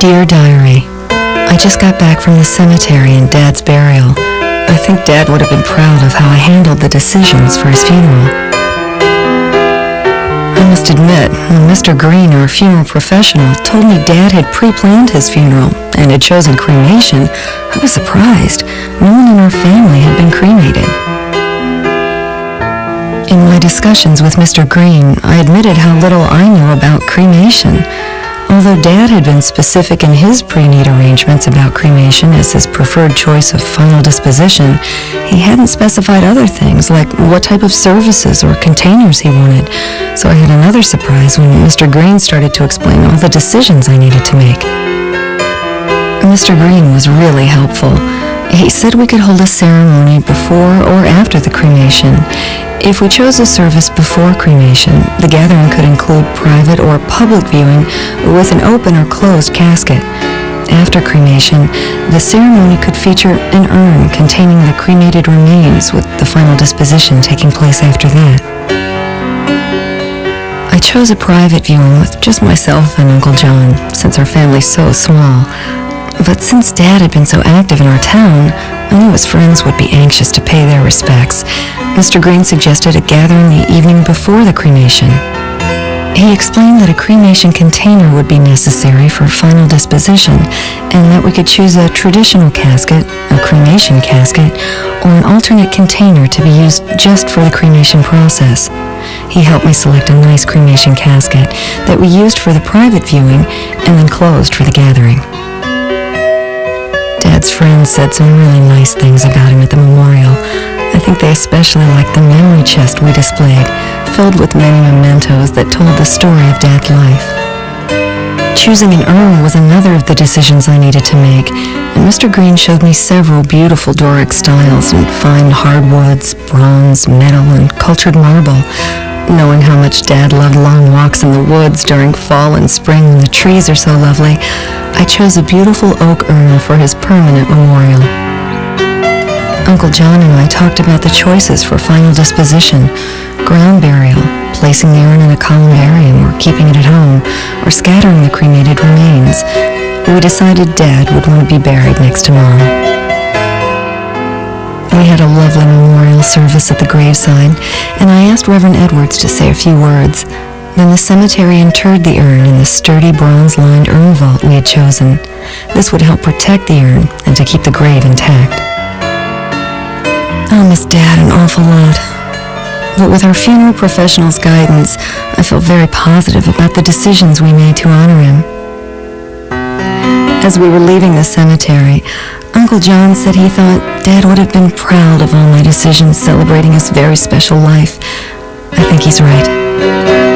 Dear Diary, I just got back from the cemetery and Dad's burial. I think Dad would have been proud of how I handled the decisions for his funeral. I must admit, when Mr. Green, our funeral professional, told me Dad had pre-planned his funeral and had chosen cremation, I was surprised. No one in our family had been cremated. In my discussions with Mr. Green, I admitted how little I knew about cremation. Although Dad had been specific in his pre-need arrangements about cremation as his preferred choice of final disposition, he hadn't specified other things like what type of services or containers he wanted. So I had another surprise when Mr. Green started to explain all the decisions I needed to make. Mr. Green was really helpful. He said we could hold a ceremony before or after the cremation. If we chose a service before cremation, the gathering could include private or public viewing with an open or closed casket. After cremation, the ceremony could feature an urn containing the cremated remains, with the final disposition taking place after that. I chose a private viewing with just myself and Uncle John, since our family's so small. But since Dad had been so active in our town, I knew his friends would be anxious to pay their respects. Mr. Green suggested a gathering the evening before the cremation. He explained that a cremation container would be necessary for final disposition, and that we could choose a traditional casket, a cremation casket, or an alternate container to be used just for the cremation process. He helped me select a nice cremation casket that we used for the private viewing and then closed for the gathering. Dad's friends said some really nice things about him at the memorial. I think they especially liked the memory chest we displayed, filled with many mementos that told the story of Dad's life. Choosing an urn was another of the decisions I needed to make, and Mr. Green showed me several beautiful Doric styles in fine hardwoods, bronze, metal, and cultured marble. Knowing how much Dad loved long walks in the woods during fall and spring when the trees are so lovely, I chose a beautiful oak urn for his permanent memorial. Uncle John and I talked about the choices for final disposition: ground burial, placing the urn in a columbarium or keeping it at home, or scattering the cremated remains. We decided Dad would want to be buried next to Mom. We had a lovely memorial service at the graveside, and I asked Reverend Edwards to say a few words. Then the cemetery interred the urn in the sturdy bronze-lined urn vault we had chosen. This would help protect the urn and to keep the grave intact. I'll miss Dad an awful lot, but with our funeral professional's guidance, I felt very positive about the decisions we made to honor him. As we were leaving the cemetery, Uncle John said he thought Dad would have been proud of all my decisions celebrating his very special life. I think he's right.